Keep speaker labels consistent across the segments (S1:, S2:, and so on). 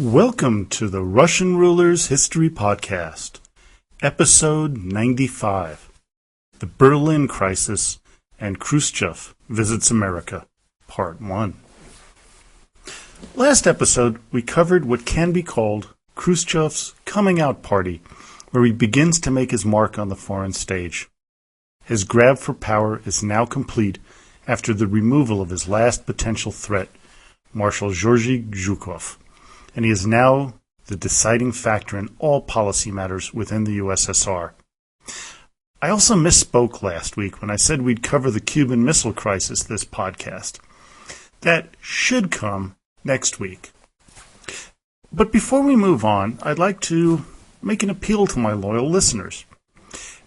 S1: Welcome to the Russian Rulers History Podcast, Episode 95, The Berlin Crisis and Khrushchev Visits America, Part 1. Last episode, we covered what can be called Khrushchev's coming out party, where he begins to make his mark on the foreign stage. His grab for power is now complete after the removal of his last potential threat, Marshal Georgy Zhukov, and he is now the deciding factor in all policy matters within the USSR. I also misspoke last week when I said we'd cover the Cuban Missile Crisis this podcast. That should come next week. But before we move on, I'd like to make an appeal to my loyal listeners.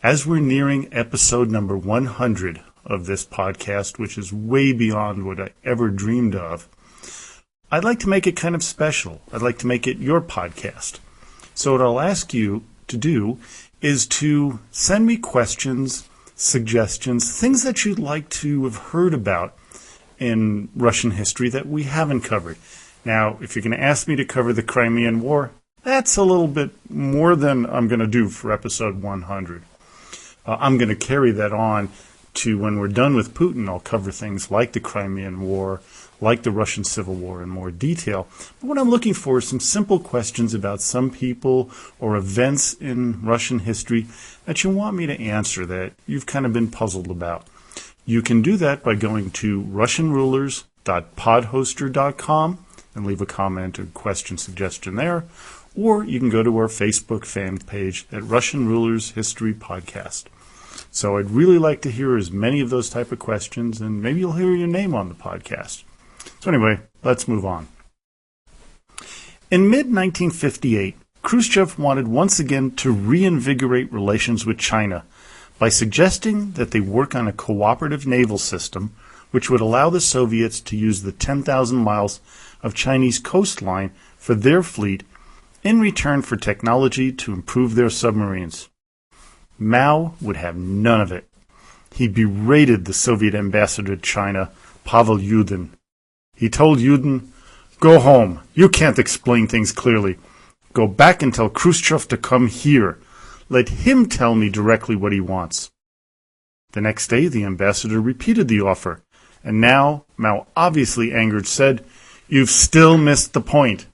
S1: As we're nearing episode number 100 of this podcast, which is way beyond what I ever dreamed of, I'd like to make it kind of special. I'd like to make it your podcast. So what I'll ask you to do is to send me questions, suggestions, things that you'd like to have heard about in Russian history that we haven't covered. Now, if you're going to ask me to cover the Crimean War, that's a little bit more than I'm going to do for episode 100. I'm going to carry that on to when we're done with Putin. I'll cover things like the Crimean War, like the Russian Civil War in more detail. But what I'm looking for is some simple questions about some people or events in Russian history that you want me to answer that you've kind of been puzzled about. You can do that by going to russianrulers.podhoster.com and leave a comment or question suggestion there. Or you can go to our Facebook fan page at Russian Rulers History Podcast. So I'd really like to hear as many of those type of questions, and maybe you'll hear your name on the podcast. So anyway, let's move on. In mid-1958, Khrushchev wanted once again to reinvigorate relations with China by suggesting that they work on a cooperative naval system which would allow the Soviets to use the 10,000 miles of Chinese coastline for their fleet in return for technology to improve their submarines. Mao would have none of it. He berated the Soviet ambassador to China, Pavel Yudin. He told Yudin, "Go home. You can't explain things clearly. Go back and tell Khrushchev to come here. Let him tell me directly what he wants." The next day, the ambassador repeated the offer, and now Mao, obviously angered, said, "You've still missed the point.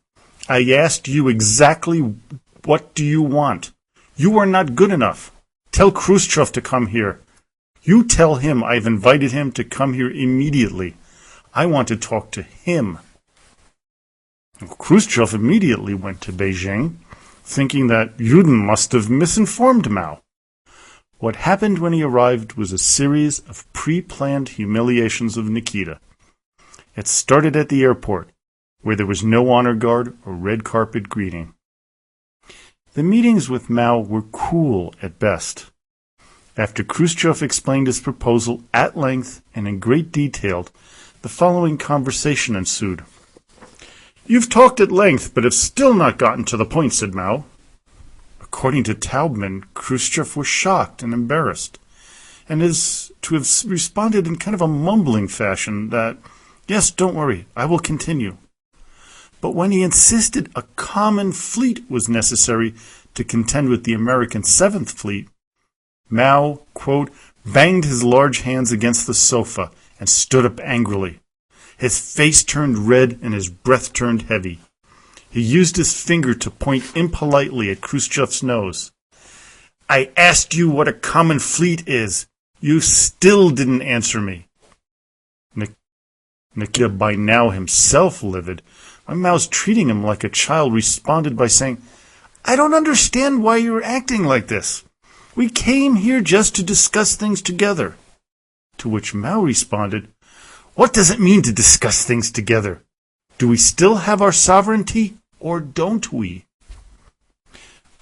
S1: I asked you exactly what do you want. You are not good enough. Tell Khrushchev to come here. You tell him I've invited him to come here immediately. I want to talk to him." Khrushchev immediately went to Beijing, thinking that Yudin must have misinformed Mao. What happened when he arrived was a series of pre-planned humiliations of Nikita. It started at the airport, where there was no honor guard or red carpet greeting. The meetings with Mao were cool at best. After Khrushchev explained his proposal at length and in great detail, the following conversation ensued. "You've talked at length, but have still not gotten to the point," said Mao. According to Taubman, Khrushchev was shocked and embarrassed, and is to have responded in kind of a mumbling fashion that, "Yes, don't worry, I will continue." But when he insisted a common fleet was necessary to contend with the American 7th Fleet, Mao, quote, banged his large hands against the sofa and stood up angrily. His face turned red and his breath turned heavy. He used his finger to point impolitely at Khrushchev's nose. "I asked you what a common fleet is. You still didn't answer me." Nikita, by now himself livid, when Mao's treating him like a child, responded by saying, "I don't understand why you're acting like this. We came here just to discuss things together." To which Mao responded, "What does it mean to discuss things together? Do we still have our sovereignty, or don't we?"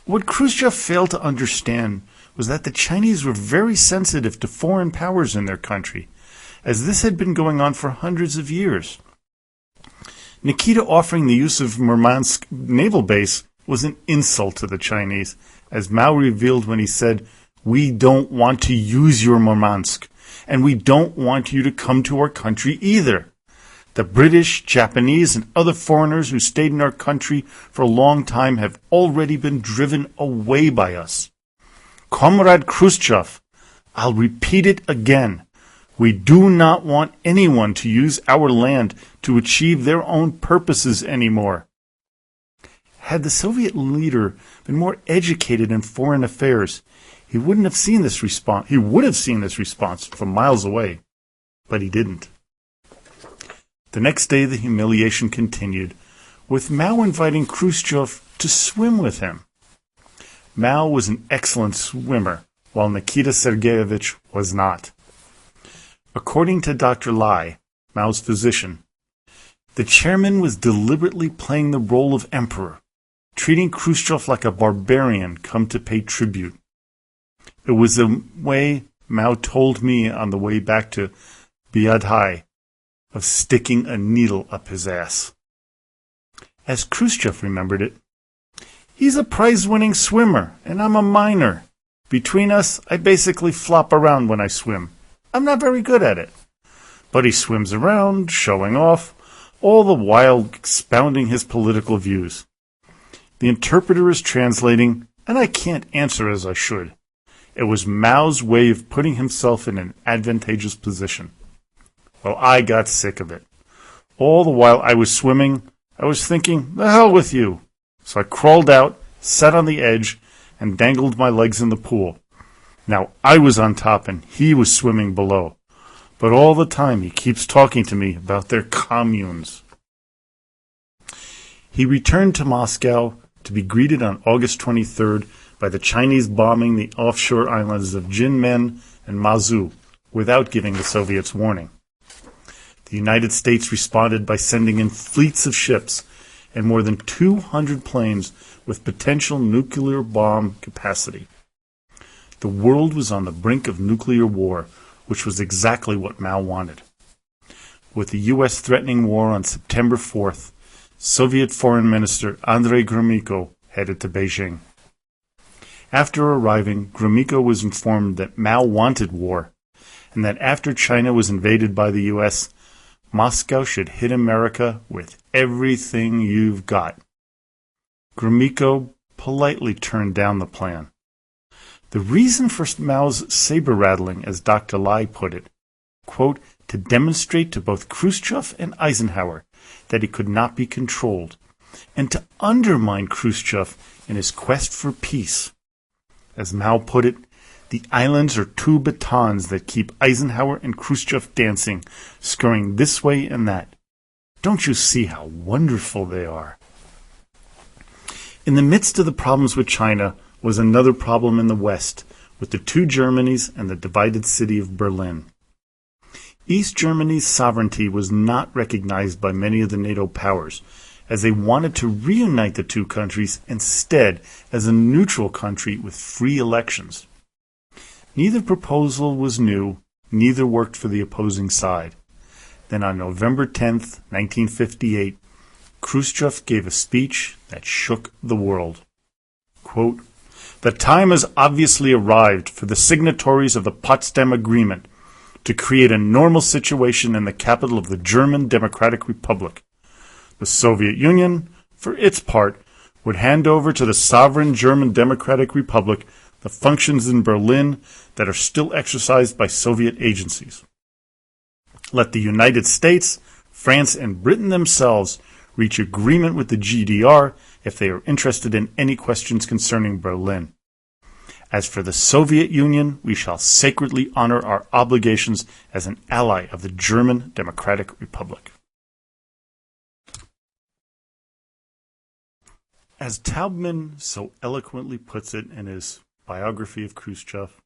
S1: What Khrushchev failed to understand was that the Chinese were very sensitive to foreign powers in their country, as this had been going on for hundreds of years. Nikita offering the use of Murmansk naval base was an insult to the Chinese, as Mao revealed when he said, "We don't want to use your Murmansk, and we don't want you to come to our country either." The British, Japanese, and other foreigners who stayed in our country for a long time have already been driven away by us. Comrade Khrushchev, I'll repeat it again. We do not want anyone to use our land to achieve their own purposes anymore. Had the Soviet leader been more educated in foreign affairs, he wouldn't have seen this response. He would have seen this response from miles away, but he didn't. The next day, the humiliation continued, with Mao inviting Khrushchev to swim with him. Mao was an excellent swimmer, while Nikita Sergeyevich was not. According to Dr. Lai, Mao's physician, the chairman was deliberately playing the role of emperor, treating Khrushchev like a barbarian come to pay tribute. It was the way Mao told me on the way back to Biadhai of sticking a needle up his ass. As Khrushchev remembered it, he's a prize-winning swimmer, and I'm a miner. Between us, I basically flop around when I swim. I'm not very good at it. But he swims around, showing off, all the while expounding his political views. The interpreter is translating, and I can't answer as I should. It was Mao's way of putting himself in an advantageous position. Well, I got sick of it. All the while I was swimming, I was thinking, the hell with you. So I crawled out, sat on the edge, and dangled my legs in the pool. Now I was on top and he was swimming below. But all the time he keeps talking to me about their communes. He returned to Moscow to be greeted on August 23rd by the Chinese bombing the offshore islands of Jinmen and Mazu without giving the Soviets warning. The United States responded by sending in fleets of ships and more than 200 planes with potential nuclear bomb capacity. The world was on the brink of nuclear war, which was exactly what Mao wanted. With the U.S. threatening war on September 4th, Soviet Foreign Minister Andrei Gromyko headed to Beijing. After arriving, Gromyko was informed that Mao wanted war, and that after China was invaded by the U.S., Moscow should hit America with everything you've got. Gromyko politely turned down the plan. The reason for Mao's saber-rattling, as Dr. Lai put it, quote, to demonstrate to both Khrushchev and Eisenhower that he could not be controlled, and to undermine Khrushchev in his quest for peace. As Mao put it, the islands are two batons that keep Eisenhower and Khrushchev dancing, scurrying this way and that. Don't you see how wonderful they are? In the midst of the problems with China was another problem in the West, with the two Germanys and the divided city of Berlin. East Germany's sovereignty was not recognized by many of the NATO powers, as they wanted to reunite the two countries instead as a neutral country with free elections. Neither proposal was new, neither worked for the opposing side. Then on November 10th, 1958, Khrushchev gave a speech that shook the world. Quote, the time has obviously arrived for the signatories of the Potsdam Agreement to create a normal situation in the capital of the German Democratic Republic. The Soviet Union, for its part, would hand over to the sovereign German Democratic Republic the functions in Berlin that are still exercised by Soviet agencies. Let the United States, France, and Britain themselves reach agreement with the GDR if they are interested in any questions concerning Berlin. As for the Soviet Union, we shall sacredly honor our obligations as an ally of the German Democratic Republic. As Taubman so eloquently puts it in his biography of Khrushchev,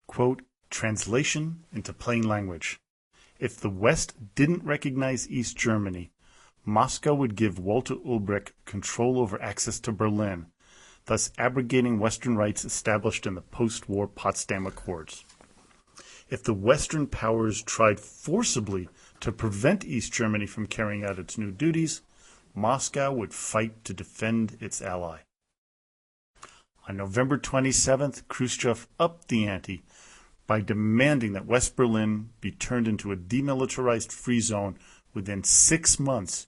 S1: quote, translation into plain language. If the West didn't recognize East Germany, Moscow would give Walter Ulbricht control over access to Berlin, thus abrogating Western rights established in the post-war Potsdam Accords. If the Western powers tried forcibly to prevent East Germany from carrying out its new duties, Moscow would fight to defend its ally. On November 27th, Khrushchev upped the ante, by demanding that West Berlin be turned into a demilitarized free zone within 6 months,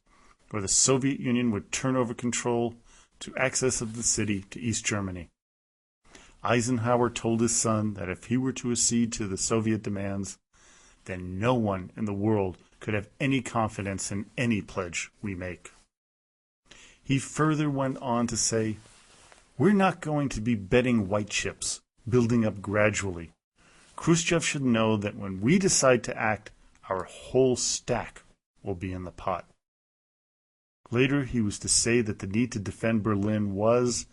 S1: or the Soviet Union would turn over control to access of the city to East Germany. Eisenhower told his son that if he were to accede to the Soviet demands, then no one in the world could have any confidence in any pledge we make. He further went on to say, "We're not going to be betting white chips, building up gradually. Khrushchev should know that when we decide to act, our whole stack will be in the pot." Later, he was to say that the need to defend Berlin was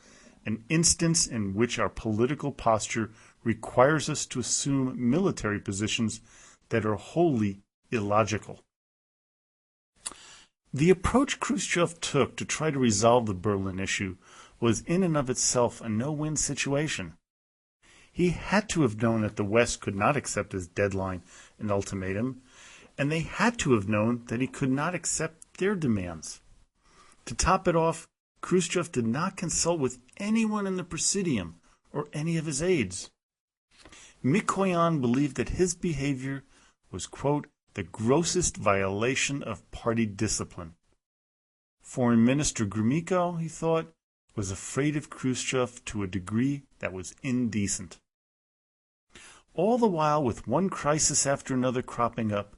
S1: an instance in which our political posture requires us to assume military positions that are wholly illogical. The approach Khrushchev took to try to resolve the Berlin issue was in and of itself a no-win situation. He had to have known that the West could not accept his deadline and ultimatum, and they had to have known that he could not accept their demands. To top it off, Khrushchev did not consult with anyone in the Presidium or any of his aides. Mikoyan believed that his behavior was, quote, the grossest violation of party discipline. Foreign Minister Gromyko, he thought, was afraid of Khrushchev to a degree that was indecent. All the while, with one crisis after another cropping up,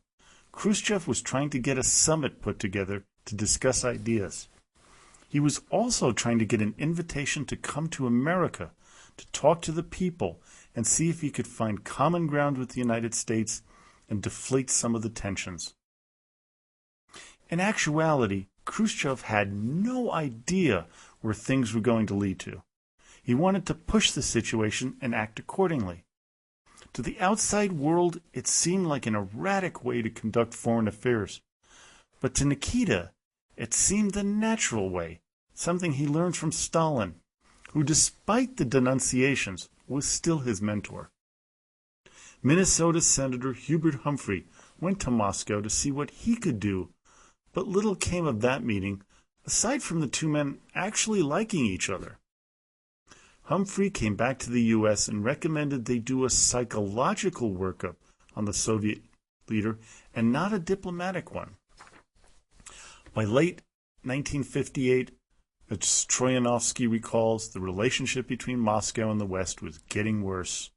S1: Khrushchev was trying to get a summit put together to discuss ideas. He was also trying to get an invitation to come to America to talk to the people and see if he could find common ground with the United States and deflate some of the tensions. In actuality, Khrushchev had no idea where things were going to lead to. He wanted to push the situation and act accordingly. To the outside world, it seemed like an erratic way to conduct foreign affairs. But to Nikita, it seemed the natural way, something he learned from Stalin, who, despite the denunciations, was still his mentor. Minnesota Senator Hubert Humphrey went to Moscow to see what he could do, but little came of that meeting, aside from the two men actually liking each other. Humphrey came back to the U.S. and recommended they do a psychological workup on the Soviet leader and not a diplomatic one. By late 1958, as Troyanovsky recalls, the relationship between Moscow and the West was getting worse,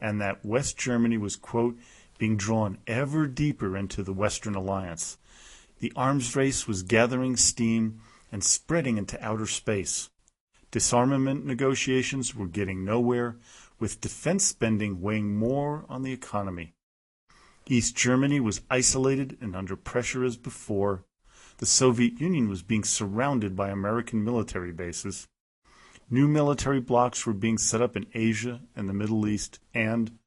S1: and that West Germany was, quote, being drawn ever deeper into the Western alliance. The arms race was gathering steam and spreading into outer space. Disarmament negotiations were getting nowhere, with defense spending weighing more on the economy. East Germany was isolated and under pressure as before. The Soviet Union was being surrounded by American military bases. New military blocs were being set up in Asia and the Middle East, and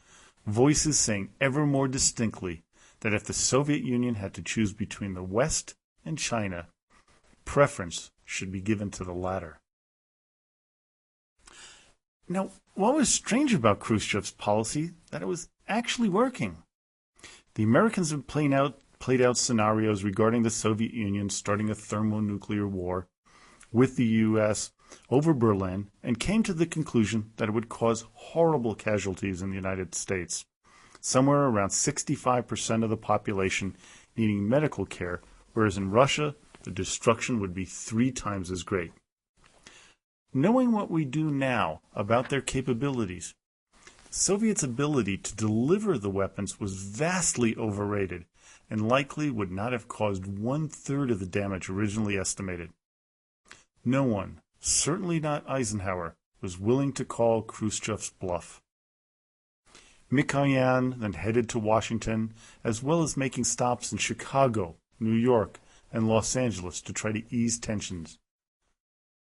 S1: voices saying ever more distinctly that if the Soviet Union had to choose between the West and China, preference should be given to the latter. Now, what was strange about Khrushchev's policy, that it was actually working. The Americans had played out scenarios regarding the Soviet Union starting a thermonuclear war with the U.S. over Berlin and came to the conclusion that it would cause horrible casualties in the United States, somewhere around 65% of the population needing medical care, whereas in Russia, the destruction would be 3 times as great. Knowing what we do now about their capabilities, the Soviets' ability to deliver the weapons was vastly overrated and likely would not have caused 1/3 of the damage originally estimated. No one, certainly not Eisenhower, was willing to call Khrushchev's bluff. Mikoyan then headed to Washington, as well as making stops in Chicago, New York, and Los Angeles to try to ease tensions,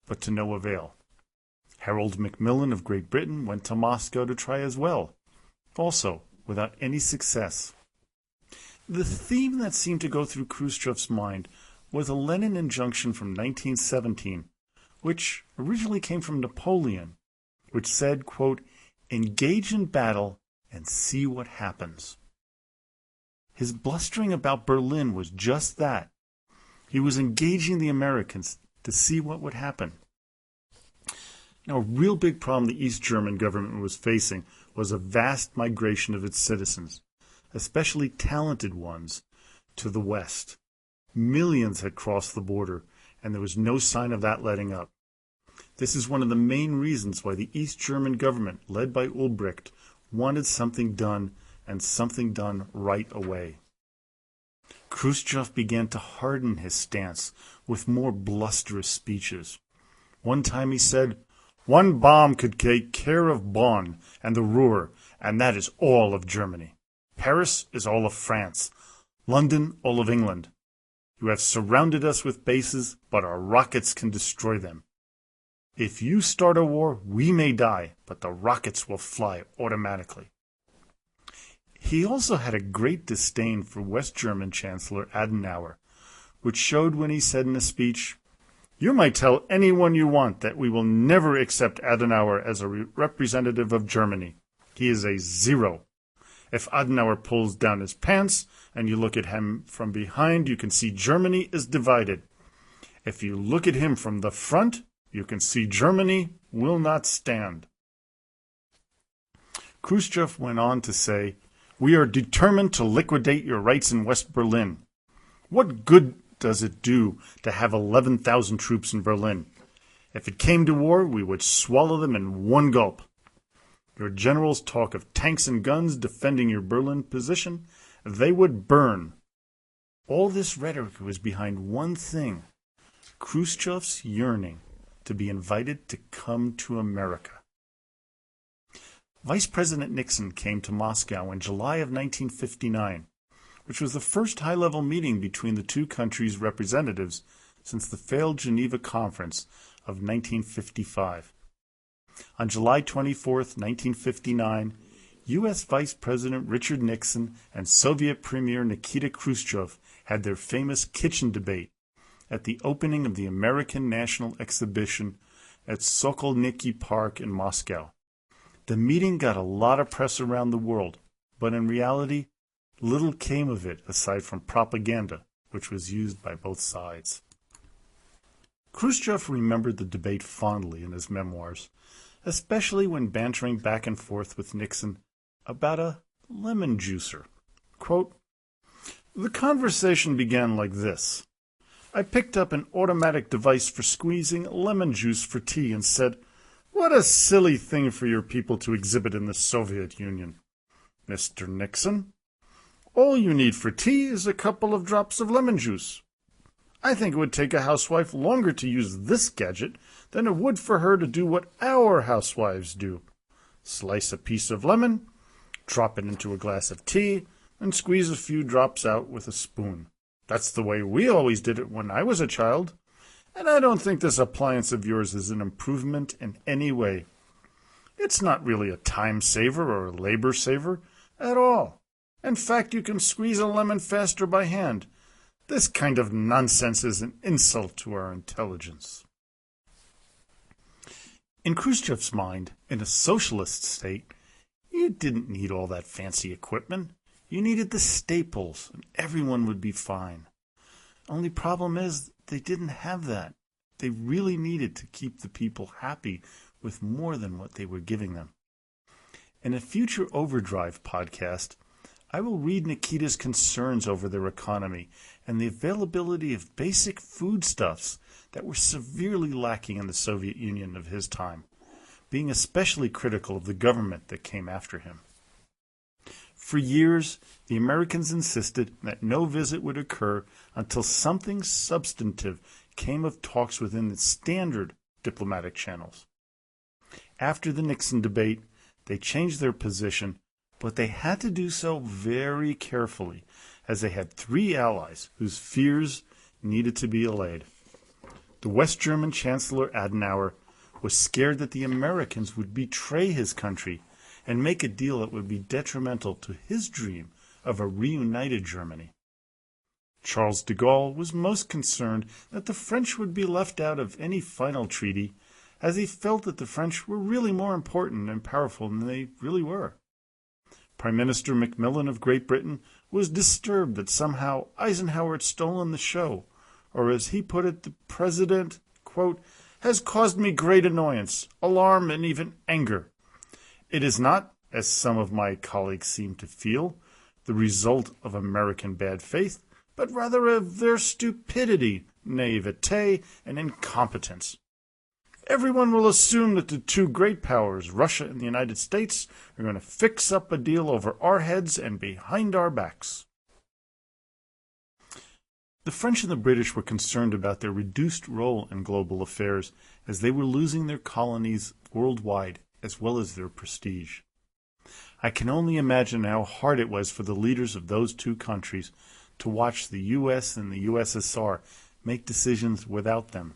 S1: but to no avail. Harold Macmillan of Great Britain went to Moscow to try as well, also without any success. The theme that seemed to go through Khrushchev's mind was a Lenin injunction from 1917, which originally came from Napoleon, which said, quote, engage in battle and see what happens. His blustering about Berlin was just that. He was engaging the Americans to see what would happen. Now, a real big problem the East German government was facing was a vast migration of its citizens, especially talented ones, to the West. Millions had crossed the border, and there was no sign of that letting up. This is one of the main reasons why the East German government, led by Ulbricht, wanted something done, and something done right away. Khrushchev began to harden his stance with more blusterous speeches. One time he said, "One bomb could take care of Bonn and the Ruhr, and that is all of Germany. Paris is all of France. London, all of England. You have surrounded us with bases, but our rockets can destroy them. If you start a war, we may die, but the rockets will fly automatically." He also had a great disdain for West German Chancellor Adenauer, which showed when he said in a speech, "You might tell anyone you want that we will never accept Adenauer as a representative of Germany. He is a zero. If Adenauer pulls down his pants and you look at him from behind, you can see Germany is divided. If you look at him from the front, you can see Germany will not stand." Khrushchev went on to say, "We are determined to liquidate your rights in West Berlin. What good does it do to have 11,000 troops in Berlin? If it came to war, we would swallow them in one gulp. Your generals talk of tanks and guns defending your Berlin position. They would burn." All this rhetoric was behind one thing: Khrushchev's yearning to be invited to come to America. Vice President Nixon came to Moscow in July of 1959, which was the first high-level meeting between the two countries' representatives since the failed Geneva Conference of 1955. On July 24, 1959, U.S. Vice President Richard Nixon and Soviet Premier Nikita Khrushchev had their famous kitchen debate at the opening of the American National Exhibition at Sokolniki Park in Moscow. The meeting got a lot of press around the world, but in reality, little came of it aside from propaganda, which was used by both sides. Khrushchev remembered the debate fondly in his memoirs, especially when bantering back and forth with Nixon about a lemon juicer. Quote, "The conversation began like this. I picked up an automatic device for squeezing lemon juice for tea and said, 'What a silly thing for your people to exhibit in the Soviet Union. Mr. Nixon, all you need for tea is a couple of drops of lemon juice. I think it would take a housewife longer to use this gadget than it would for her to do what our housewives do. Slice a piece of lemon, drop it into a glass of tea, and squeeze a few drops out with a spoon. That's the way we always did it when I was a child, and I don't think this appliance of yours is an improvement in any way. It's not really a time saver or a labor saver at all. In fact, you can squeeze a lemon faster by hand. This kind of nonsense is an insult to our intelligence." In Khrushchev's mind, in a socialist state, you didn't need all that fancy equipment. You needed the staples, and everyone would be fine. Only problem is, they didn't have that. They really needed to keep the people happy with more than what they were giving them. In a future Overdrive podcast, I will read Nikita's concerns over their economy and the availability of basic foodstuffs that were severely lacking in the Soviet Union of his time, being especially critical of the government that came after him. For years, the Americans insisted that no visit would occur until something substantive came of talks within the standard diplomatic channels. After the Nixon debate, they changed their position, but they had to do so very carefully, as they had three allies whose fears needed to be allayed. The West German Chancellor Adenauer was scared that the Americans would betray his country and make a deal that would be detrimental to his dream of a reunited Germany. Charles de Gaulle was most concerned that the French would be left out of any final treaty, as he felt that the French were really more important and powerful than they really were. Prime Minister Macmillan of Great Britain was disturbed that somehow Eisenhower had stolen the show, or as he put it, the president, quote, has caused me great annoyance, alarm, and even anger. It is not, as some of my colleagues seem to feel, the result of American bad faith, but rather of their stupidity, naivete, and incompetence. Everyone will assume that the two great powers, Russia and the United States, are going to fix up a deal over our heads and behind our backs. The French and the British were concerned about their reduced role in global affairs as they were losing their colonies worldwide as well as their prestige. I can only imagine how hard it was for the leaders of those two countries to watch the U.S. and the USSR make decisions without them.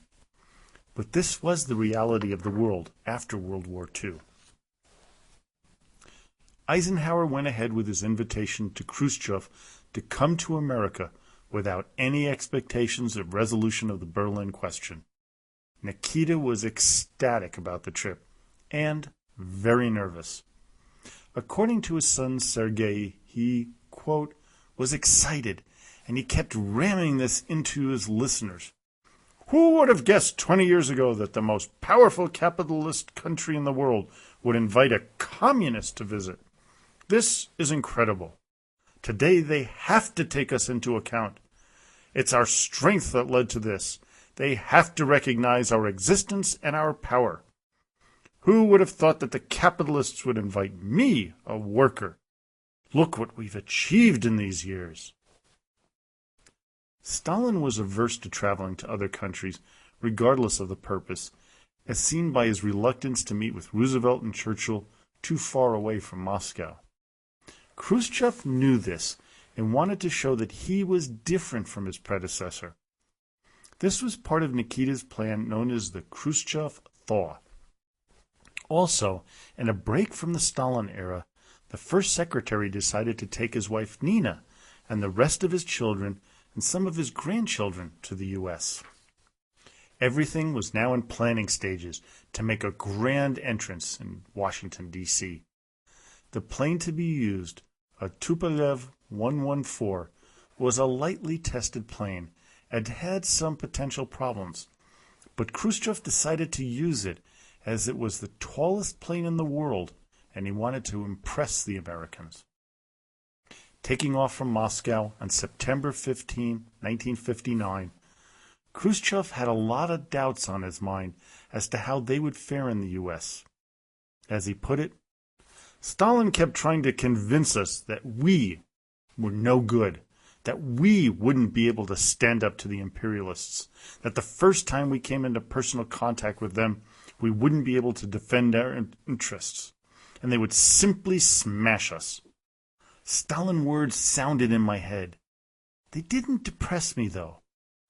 S1: But this was the reality of the world after World War II. Eisenhower went ahead with his invitation to Khrushchev to come to America without any expectations of resolution of the Berlin question. Nikita was ecstatic about the trip and very nervous. According to his son Sergei, he, quote, was excited, and he kept ramming this into his listeners. Who would have guessed 20 years ago that the most powerful capitalist country in the world would invite a communist to visit? This is incredible. Today they have to take us into account. It's our strength that led to this. They have to recognize our existence and our power. Who would have thought that the capitalists would invite me, a worker? Look what we've achieved in these years. Stalin was averse to traveling to other countries, regardless of the purpose, as seen by his reluctance to meet with Roosevelt and Churchill too far away from Moscow. Khrushchev knew this and wanted to show that he was different from his predecessor. This was part of Nikita's plan known as the Khrushchev Thaw. Also, in a break from the Stalin era, the first secretary decided to take his wife Nina and the rest of his children and some of his grandchildren to the U.S. Everything was now in planning stages to make a grand entrance in Washington, D.C. The plane to be used, a Tupolev 114, was a lightly tested plane and had some potential problems, but Khrushchev decided to use it as it was the tallest plane in the world and he wanted to impress the Americans. Taking off from Moscow on September 15, 1959, Khrushchev had a lot of doubts on his mind as to how they would fare in the U.S. As he put it, Stalin kept trying to convince us that we were no good, that we wouldn't be able to stand up to the imperialists, that the first time we came into personal contact with them, we wouldn't be able to defend our interests, and they would simply smash us. Stalin words sounded in my head. They didn't depress me, though.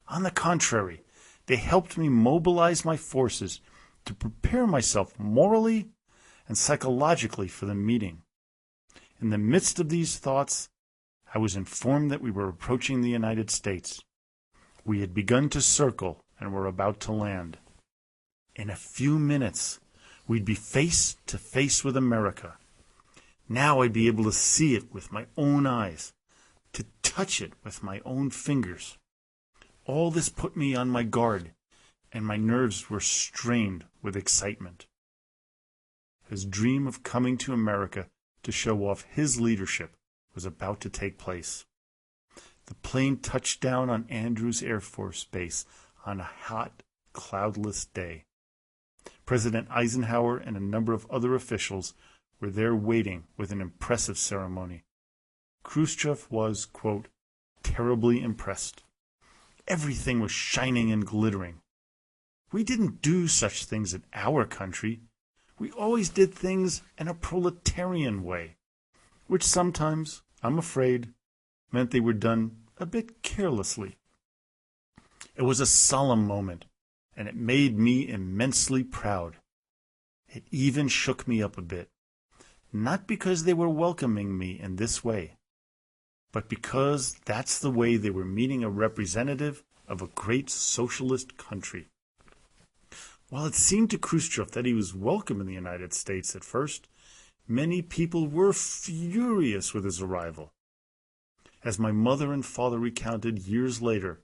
S1: On the contrary, they helped me mobilize my forces to prepare myself morally and psychologically for the meeting. In the midst of these thoughts, I was informed that we were approaching the United States. We had begun to circle and were about to land. In a few minutes, we'd be face to face with America. Now I'd be able to see it with my own eyes, to touch it with my own fingers. All this put me on my guard, and my nerves were strained with excitement. His dream of coming to America to show off his leadership was about to take place. The plane touched down on Andrews Air Force Base on a hot, cloudless day. President Eisenhower and a number of other officials were there waiting with an impressive ceremony. Khrushchev was, quote, terribly impressed. Everything was shining and glittering. We didn't do such things in our country. We always did things in a proletarian way, which sometimes, I'm afraid, meant they were done a bit carelessly. It was a solemn moment, and it made me immensely proud. It even shook me up a bit, not because they were welcoming me in this way, but because that's the way they were meeting a representative of a great socialist country. While it seemed to Khrushchev that he was welcome in the United States at first, many people were furious with his arrival. As my mother and father recounted years later,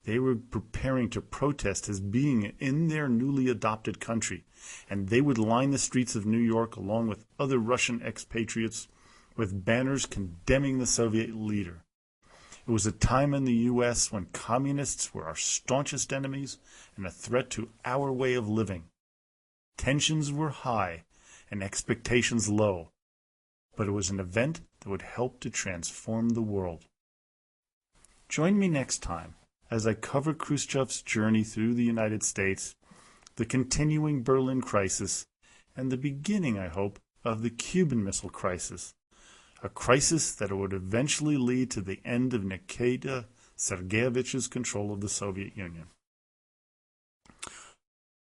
S1: They were preparing to protest his being in their newly adopted country, and they would line the streets of New York along with other Russian expatriates with banners condemning the Soviet leader. It was a time in the U.S. when communists were our staunchest enemies and a threat to our way of living. Tensions were high and expectations low, but it was an event that would help to transform the world. Join me next time as I cover Khrushchev's journey through the United States, the continuing Berlin crisis, and the beginning, I hope, of the Cuban Missile Crisis, a crisis that would eventually lead to the end of Nikita Sergeyevich's control of the Soviet Union.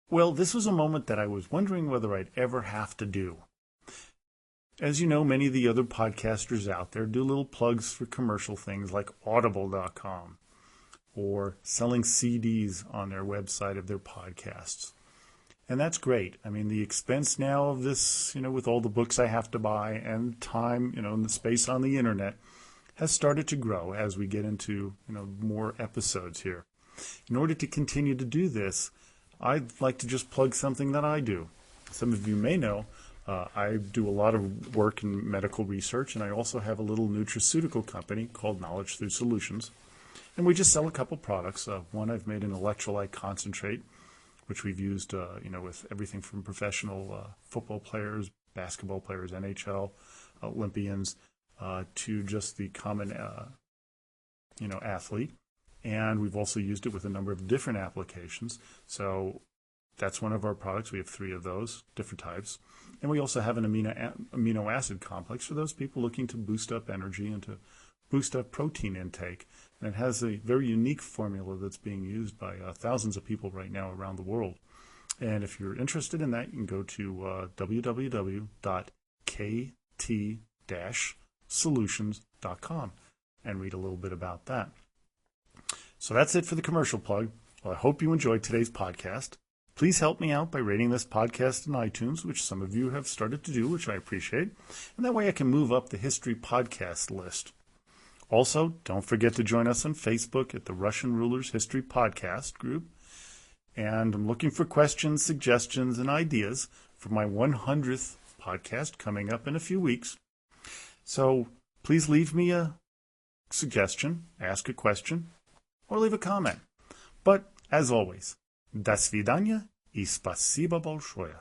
S1: Well, this was a moment that I was wondering whether I'd ever have to do. As you know, many of the other podcasters out there do little plugs for commercial things like Audible.com or selling CDs on their website of their podcasts. And that's great. I mean, the expense now of this, with all the books I have to buy and time, and the space on the internet has started to grow as we get into, more episodes here. In order to continue to do this, I'd like to just plug something that I do. Some of you may know I do a lot of work in medical research, and I also have a little nutraceutical company called Knowledge Through Solutions. And we just sell a couple products. One, I've made an electrolyte concentrate, which we've used, with everything from professional football players, basketball players, NHL, Olympians, to just the common, athlete. And we've also used it with a number of different applications. So that's one of our products. We have 3 of those, different types. And we also have an amino acid complex for those people looking to boost up energy and to boost up protein intake. And it has a very unique formula that's being used by thousands of people right now around the world. And if you're interested in that, you can go to www.kt-solutions.com and read a little bit about that. So that's it for the commercial plug. Well, I hope you enjoyed today's podcast. Please help me out by rating this podcast in iTunes, which some of you have started to do, which I appreciate. And that way I can move up the History Podcast list. Also, don't forget to join us on Facebook at the Russian Rulers History Podcast group. And I'm looking for questions, suggestions, and ideas for my 100th podcast coming up in a few weeks. So please leave me a suggestion, ask a question, or leave a comment. But, as always, до свидания и спасибо большое.